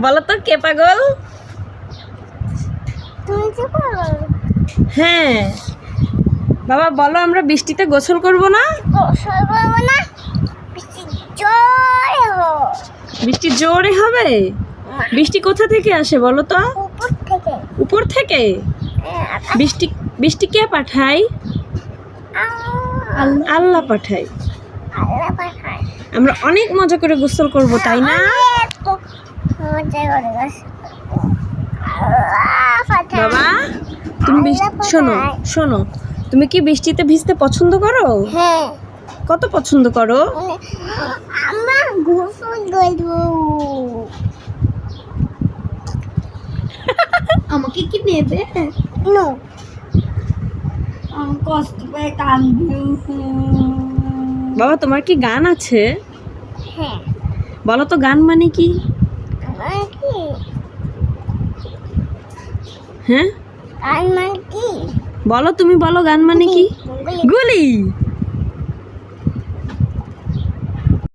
বলো তো কে পাগল? তুমি তো পাগল। হ্যাঁ বাবা বলো, আমরা বৃষ্টিতে গোসল করব না? গোসল করবো না, বৃষ্টি জোরে হয়। বৃষ্টি জোরে হবে? বৃষ্টি কোথা থেকে আসে বলো তো? উপর থেকে। উপর থেকে? বৃষ্টি বৃষ্টি কে পাঠায়? আল্লাহ পাঠায়। আল্লাহ পাঠায়। আমরা অনেক মজা করে গোসল করব, তাই না? মজা করে গোসল করবো। আল্লাহ পাঠায়। বাবা তুমি শোনো শোনো, তুমি কি বৃষ্টিতে ভিজতে পছন্দ করো? হ্যাঁ, কত পছন্দ করো? আমরা গোসল করবো। আমাকে কি নেবে? নো, কষ্ট পায় কাঁদবো। বাবা তোমার কি গান আছে? হ্যাঁ। বলো তো গান মানে কি? আমার কি হ্যাঁ গান মানে কি? বলো, তুমি বলো গান মানে কি? গুলি। গুলি।